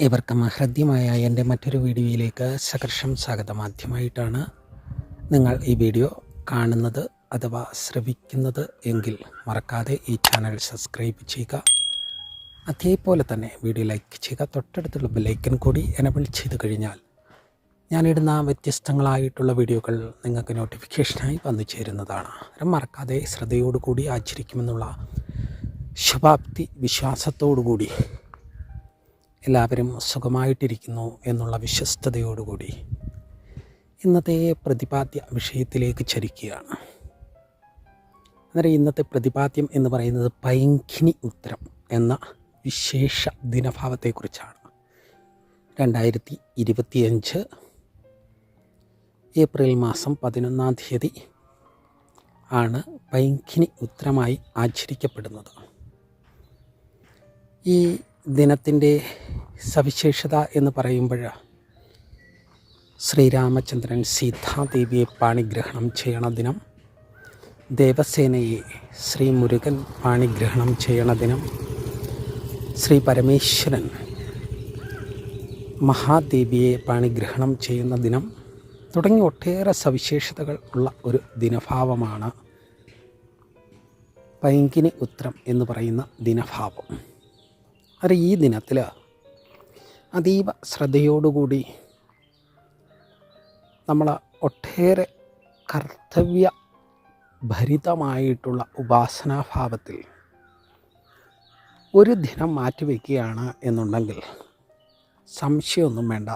ഏവർക്കും ഹൃദ്യമായ എൻ്റെ മറ്റൊരു വീഡിയോയിലേക്ക് സഹർഷം സ്വാഗതം. ആദ്യമായിട്ടാണ് നിങ്ങൾ ഈ വീഡിയോ കാണുന്നത് അഥവാ ശ്രവിക്കുന്നത് എങ്കിൽ മറക്കാതെ ഈ ചാനൽ സബ്സ്ക്രൈബ് ചെയ്യുക. അതേപോലെ തന്നെ വീഡിയോ ലൈക്ക് ചെയ്യുക. തൊട്ടടുത്തുള്ള ബെല്ലൈക്കൻ കൂടി എനബിൾ ചെയ്ത് കഴിഞ്ഞാൽ ഞാനിടുന്ന വ്യത്യസ്തങ്ങളായിട്ടുള്ള വീഡിയോകൾ നിങ്ങൾക്ക് നോട്ടിഫിക്കേഷനായി വന്നു ചേരുന്നതാണ്. മറക്കാതെ ശ്രദ്ധയോടുകൂടി ആചരിക്കുമെന്നുള്ള ശുഭാപ്തി വിശ്വാസത്തോടുകൂടി എല്ലാവരും സുഖമായിട്ടിരിക്കുന്നു എന്നുള്ള വിശ്വസ്തയോടുകൂടി ഇന്നത്തെ പ്രതിപാദ്യ വിഷയത്തിലേക്ക് ചരിക്കുകയാണ്. അന്നേരം ഇന്നത്തെ പ്രതിപാദ്യം എന്ന് പറയുന്നത് പൈങ്കിനി ഉത്തരം എന്ന വിശേഷ ദിനഭാവത്തെക്കുറിച്ചാണ്. 2025 ഏപ്രിൽ മാസം 11-ാം തീയതി ആണ് പൈങ്കിനി ഉത്തരമായി ആചരിക്കപ്പെടുന്നത്. ഈ ദിനത്തിൻ്റെ സവിശേഷത എന്ന് പറയുമ്പോൾ ശ്രീരാമചന്ദ്രൻ സീതാദേവിയെ പാണിഗ്രഹണം ചെയ്യണ ദിനം, ദേവസേനയെ ശ്രീ മുരുകൻ പാണിഗ്രഹണം ചെയ്യണ ദിനം, ശ്രീ പരമേശ്വരൻ മഹാദേവിയെ പാണിഗ്രഹണം ചെയ്യുന്ന ദിനം തുടങ്ങി ഒട്ടേറെ സവിശേഷതകൾ ഉള്ള ഒരു ദിനഭാവമാണ് പൈങ്കിനി ഉത്തരം എന്ന് പറയുന്ന ദിനഭാവം. അത് ഈ ദിനത്തിൽ അതീവ ശ്രദ്ധയോടുകൂടി നമ്മൾ ഒട്ടേറെ കർത്തവ്യഭരിതമായിട്ടുള്ള ഉപാസനാഭാവത്തിൽ ഒരു ദിനം മാറ്റിവെക്കുകയാണ് എന്നുണ്ടെങ്കിൽ സംശയമൊന്നും വേണ്ട,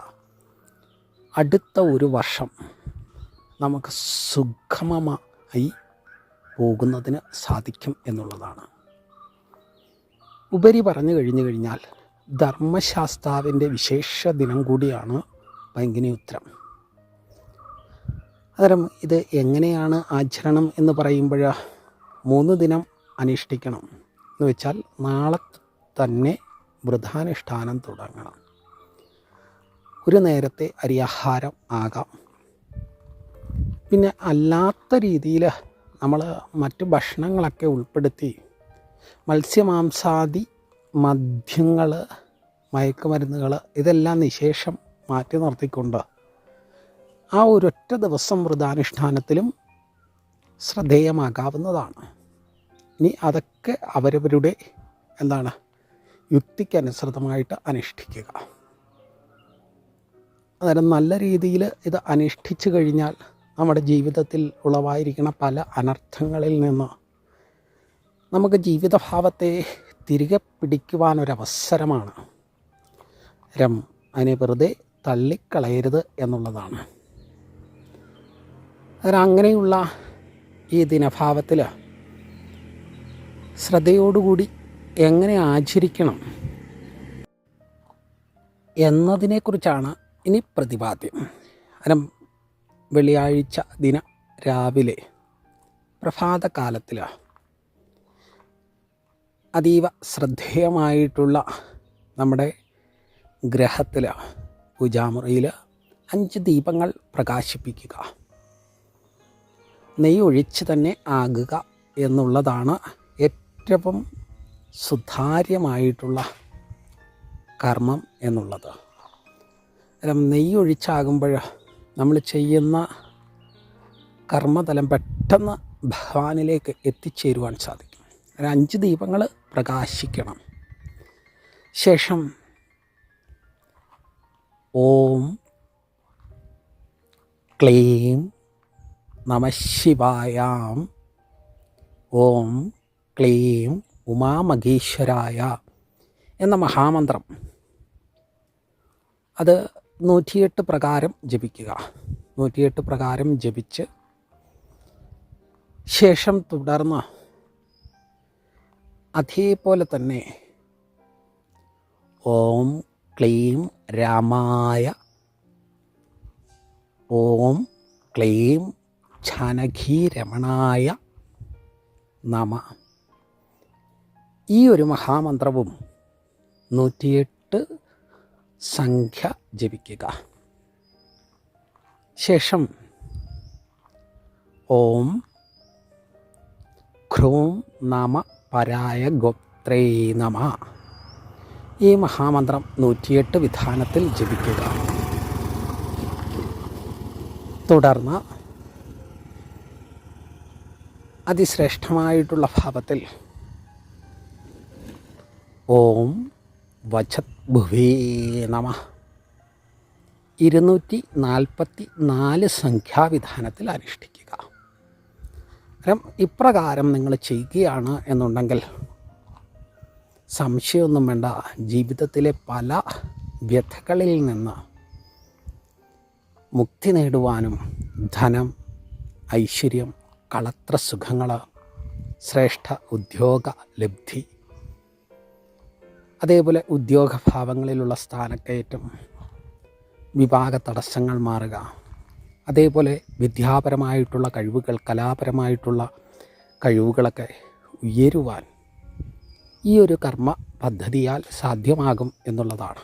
അടുത്ത ഒരു വർഷം നമുക്ക് സുഗമമായി പോകുന്നതിന് സാധിക്കും എന്നുള്ളതാണ്. ഉപരി പറഞ്ഞു കഴിഞ്ഞാൽ ധർമ്മശാസ്താവിൻ്റെ വിശേഷ ദിനം കൂടിയാണ് പൈങ്കിനി ഉത്തരം. അന്നേരം ഇത് എങ്ങനെയാണ് ആചരണം എന്ന് പറയുമ്പോൾ 3 ദിനം അനുഷ്ഠിക്കണം എന്ന് വെച്ചാൽ നാളെ തന്നെ വ്രതാനുഷ്ഠാനം തുടങ്ങണം. ഒരു നേരത്തെ അരിയാഹാരം ആകാം. പിന്നെ അല്ലാത്ത രീതിയിൽ നമ്മൾ മറ്റ് ഭക്ഷണങ്ങളൊക്കെ ഉൾപ്പെടുത്തി മത്സ്യമാംസാദി മദ്യങ്ങൾ, മയക്കുമരുന്നുകൾ ഇതെല്ലാം നിശേഷം മാറ്റി നിർത്തിക്കൊണ്ട് ആ ഒരൊറ്റ ദിവസം വ്രതാനുഷ്ഠാനത്തിലും ശ്രദ്ധേയമാകാവുന്നതാണ്. ഇനി അതൊക്കെ അവരവരുടെ യുക്തിക്കനുസൃതമായിട്ട് അനുഷ്ഠിക്കുക. അന്നേരം നല്ല രീതിയിൽ ഇത് അനുഷ്ഠിച്ചു കഴിഞ്ഞാൽ നമ്മുടെ ജീവിതത്തിൽ ഉളവായിരിക്കുന്ന പല അനർത്ഥങ്ങളിൽ നിന്ന് നമുക്ക് ജീവിതഭാവത്തെ തിരികെ പിടിക്കുവാനൊരവസരമാണ്. അതിനെ വെറുതെ തള്ളിക്കളയരുത് എന്നുള്ളതാണ്. അങ്ങനെയുള്ള ഈ ദിനഭാവത്തിൽ ശ്രദ്ധയോടുകൂടി എങ്ങനെ ആചരിക്കണം എന്നതിനെക്കുറിച്ചാണ് ഇനി പ്രതിപാദ്യം. വെള്ളിയാഴ്ച ദിന രാവിലെ പ്രഭാതകാലത്തിൽ അതീവ ശ്രദ്ധേയമായിട്ടുള്ള നമ്മുടെ ഗ്രഹത്തിൽ പൂജാമുറിയിൽ 5 ദീപങ്ങൾ പ്രകാശിപ്പിക്കുക, നെയ്യ് ഒഴിച്ച് തന്നെ ആകുക എന്നുള്ളതാണ് ഏറ്റവും സുതാര്യമായിട്ടുള്ള കർമ്മം എന്നുള്ളത്. നെയ്യ് ഒഴിച്ചാകുമ്പോൾ നമ്മൾ ചെയ്യുന്ന കർമ്മതലം പെട്ടെന്ന് ഭഗവാനിലേക്ക് എത്തിച്ചേരുവാൻ സാധിക്കും. 5 ദീപങ്ങൾ പ്രകാശിക്കണം. ശേഷം ഓം ക്ലീം നമഃശിവായാം, ഓം ക്ലീം ഉമാമഹേശ്വരായ എന്ന മഹാമന്ത്രം അത് 108 പ്രകാരം ജപിക്കുക. 108 പ്രകാരം ജപിച്ച് ശേഷം തുടർന്ന് അതേപോലെ തന്നെ ഓം ക്ലീം രാമായ, ഓം ക്ലീം ജാനകീരമണായ നമ, ഈ ഒരു മഹാമന്ത്രവും 108 സംഖ്യ ജപിക്കുക. ശേഷം ഓം ഖ്രൂം നമ പരായ ഗോത്രേ നമ ഈ മഹാമന്ത്രം 108 വിധാനത്തിൽ ജപിക്കുക. തുടർന്ന് അതിശ്രേഷ്ഠമായിട്ടുള്ള ഭാവത്തിൽ ഓം വചത് ഭുവേ നമഃ 244 സംഖ്യാവിധാനത്തിൽ അനുഷ്ഠിക്കുക. ഇപ്രകാരം നിങ്ങൾ ചെയ്യുകയാണ് എന്നുണ്ടെങ്കിൽ സംശയമൊന്നും വേണ്ട, ജീവിതത്തിലെ പല വ്യഥകളിൽ നിന്ന് മുക്തി നേടുവാനും ധനം, ഐശ്വര്യം, കളത്ര സുഖങ്ങൾ, ശ്രേഷ്ഠ ഉദ്യോഗ ലബ്ധി, അതേപോലെ ഉദ്യോഗഭാവങ്ങളിലുള്ള സ്ഥാനക്കയറ്റം, വിവാഹ തടസ്സങ്ങൾ മാറുക, അതേപോലെ വിദ്യാപരമായിട്ടുള്ള കഴിവുകൾ, കലാപരമായിട്ടുള്ള കഴിവുകളൊക്കെ ഉയരുവാൻ ഈ ഒരു കർമ്മ പദ്ധതിയാൽ സാധ്യമാകും എന്നുള്ളതാണ്.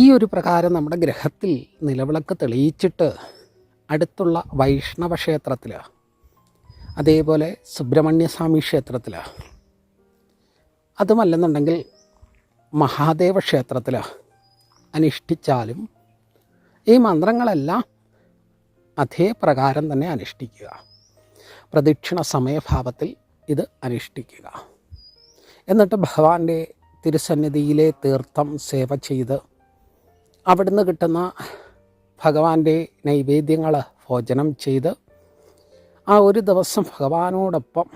ഈ ഒരു പ്രകാരം നമ്മുടെ ഗ്രഹത്തിൽ നിലവിളക്ക് തെളിയിച്ചിട്ട് അടുത്തുള്ള വൈഷ്ണവ ക്ഷേത്രത്തിൽ, അതേപോലെ സുബ്രഹ്മണ്യസ്വാമി ക്ഷേത്രത്തിൽ, അതുമല്ലെന്നുണ്ടെങ്കിൽ മഹാദേവ ക്ഷേത്രത്തിൽ അനുഷ്ഠിച്ചാലും ഈ മന്ത്രങ്ങളെല്ലാം അതേ പ്രകാരം തന്നെ അനുഷ്ഠിക്കുക. പ്രദക്ഷിണ സമയഭാവത്തിൽ ഇത് അനുഷ്ഠിക്കുക. എന്നിട്ട് ഭഗവാന്റെ തിരുസന്നിധിയിലെ തീർത്ഥം സേവ ചെയ്ത് അവിടുന്ന് കിട്ടുന്ന ഭഗവാന്റെ നൈവേദ്യങ്ങൾ ഭോജനം ചെയ്ത് ആ ഒരു ദിവസം ഭഗവാനോടൊപ്പം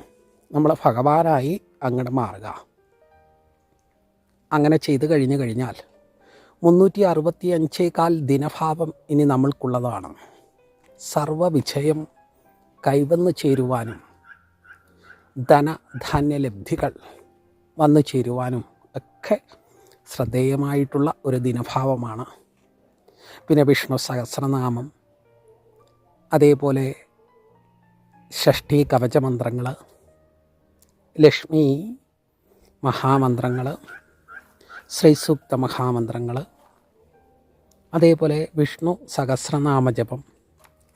നമ്മൾ ഭഗവാനായി അങ്ങോട്ട് മാറുക. അങ്ങനെ ചെയ്ത് കഴിഞ്ഞാൽ 365 ദിനഭാവം ഇനി നമ്മൾക്കുള്ളതാണ്. സർവവിജയം കൈവന്നു ചേരുവാനും ധനധാന്യലബ്ധികൾ വന്നു ചേരുവാനും ഒക്കെ ശ്രദ്ധേയമായിട്ടുള്ള ഒരു ദിനഭാവമാണ്. പിന്നെ വിഷ്ണു സഹസ്രനാമം, അതേപോലെ ഷഷ്ഠി കവചമന്ത്രങ്ങൾ, ലക്ഷ്മി മഹാമന്ത്രങ്ങൾ, ശ്രീസൂക്ത മഹാമന്ത്രങ്ങൾ, അതേപോലെ വിഷ്ണു സഹസ്രനാമജപം,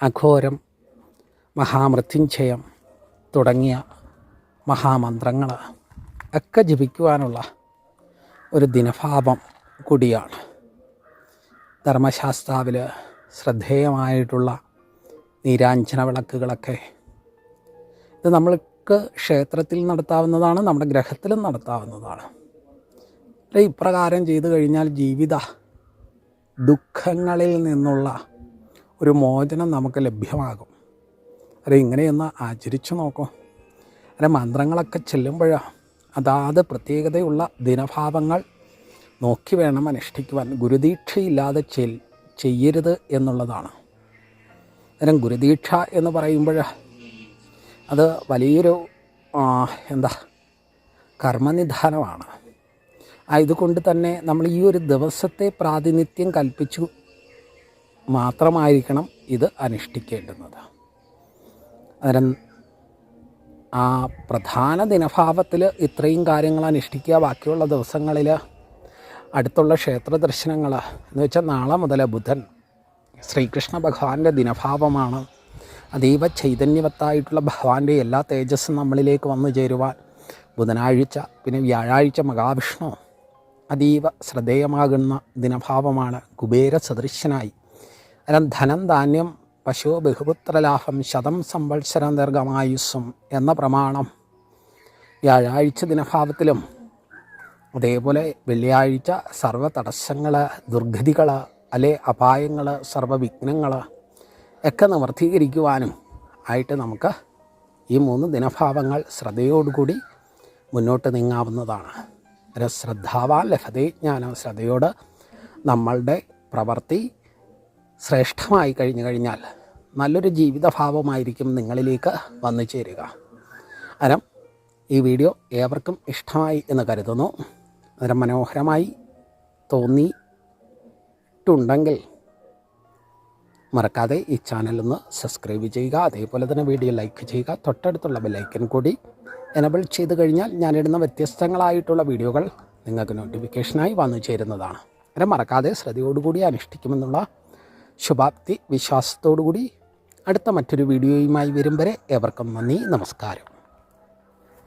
അഘോരം, മഹാമൃത്യുഞ്ജയം തുടങ്ങിയ മഹാമന്ത്രങ്ങൾ ഒക്കെ ജപിക്കുവാനുള്ള ഒരു ദിനഭാവം കൂടിയാണ്. ധർമ്മശാസ്താവിൽ ശ്രദ്ധേയമായിട്ടുള്ള നീരാഞ്ജന വിളക്കുകളൊക്കെ ഇത് നമ്മൾക്ക് ക്ഷേത്രത്തിൽ നടത്താവുന്നതാണ്, നമ്മുടെ ഗ്രഹത്തിലും നടത്താവുന്നതാണ്. ഇപ്രകാരം ചെയ്തു കഴിഞ്ഞാൽ ജീവിത ദുഃഖങ്ങളിൽ നിന്നുള്ള ഒരു മോചനം നമുക്ക് ലഭ്യമാകും. ഇങ്ങനെയൊന്ന് ആചരിച്ചു നോക്കൂ. മന്ത്രങ്ങളൊക്കെ ചെല്ലുമ്പോൾ അതാത് പ്രത്യേകതയുള്ള ദിനഭാവങ്ങൾ നോക്കി വേണം അനുഷ്ഠിക്കുവാൻ. ഗുരുദീക്ഷയില്ലാതെ ചെയ്യരുത് എന്നുള്ളതാണ്. ഗുരുദീക്ഷ എന്ന് പറയുമ്പോൾ അത് വലിയൊരു കർമ്മനിധാനമാണ്. ആയതുകൊണ്ട് തന്നെ നമ്മൾ ഈ ഒരു ദിവസത്തെ പ്രാതിനിധ്യം കൽപ്പിച്ചു മാത്രമായിരിക്കണം ഇത് അനുഷ്ഠിക്കേണ്ടുന്നത്. അന്നേരം ആ പ്രധാന ദിനഭാവത്തിൽ ഇത്രയും കാര്യങ്ങൾ അനുഷ്ഠിക്കുക. ബാക്കിയുള്ള ദിവസങ്ങളിൽ അടുത്തുള്ള ക്ഷേത്ര ദർശനങ്ങൾ എന്ന് വെച്ചാൽ നാളെ മുതൽ ബുധൻ ശ്രീകൃഷ്ണ ഭഗവാന്റെ ദിനഭാവമാണ്. അതീവ ചൈതന്യവത്തായിട്ടുള്ള ഭഗവാന്റെ എല്ലാ തേജസ്സും നമ്മളിലേക്ക് വന്നു ചേരുവാൻ ബുധനാഴ്ച, പിന്നെ വ്യാഴാഴ്ച മഹാവിഷ്ണു അതീവ ശ്രദ്ധേയമാകുന്ന ദിനഭാവമാണ്. കുബേര സദൃശനായി ധനം ധാന്യം പശു ബഹുപുത്രലാഭം ശതം സംവത്സരം ദീർഘമായുസ്സും എന്ന പ്രമാണം വ്യാഴാഴ്ച ദിനഭാവത്തിലും, അതേപോലെ വെള്ളിയാഴ്ച സർവ്വ തടസ്സങ്ങൾ, ദുർഗതികൾ, അപായങ്ങൾ, സർവ്വവിഘ്നങ്ങൾ ഒക്കെ നിവർത്തീകരിക്കുവാനും ആയിട്ട് നമുക്ക് ഈ 3 ദിനഭാവങ്ങൾ ശ്രദ്ധയോടുകൂടി മുന്നോട്ട് നീങ്ങാവുന്നതാണ്. ശ്രദ്ധാവാൻ ലഭതേ ജ്ഞാനം. ശ്രദ്ധയോട് നമ്മളുടെ പ്രവൃത്തി ശ്രേഷ്ഠമായി കഴിഞ്ഞാൽ നല്ലൊരു ജീവിതഭാവമായിരിക്കും നിങ്ങളിലേക്ക് വന്നു ചേരുക. അന്നേരം ഈ വീഡിയോ ഏവർക്കും ഇഷ്ടമായി എന്ന് കരുതുന്നു. അന്നേരം മനോഹരമായി തോന്നിയിട്ടുണ്ടെങ്കിൽ മറക്കാതെ ഈ ചാനലൊന്ന് സബ്സ്ക്രൈബ് ചെയ്യുക. അതേപോലെ തന്നെ വീഡിയോ ലൈക്ക് ചെയ്യുക. തൊട്ടടുത്തുള്ള ബെല്ലൈക്കൻ കൂടി എനബിൾ ചെയ്ത് കഴിഞ്ഞാൽ ഞാനിടുന്ന വ്യത്യസ്തങ്ങളായിട്ടുള്ള വീഡിയോകൾ നിങ്ങൾക്ക് നോട്ടിഫിക്കേഷനായി വന്നു ചേരുന്നതാണ്. അന്നേരം മറക്കാതെ ശ്രദ്ധയോടുകൂടി അനുഷ്ഠിക്കുമെന്നുള്ള ശുഭാപ്തി വിശ്വാസത്തോടുകൂടി അടുത്ത മറ്റൊരു വീഡിയോയുമായി വരും വരെ ഏവർക്കും നന്ദി, നമസ്കാരം.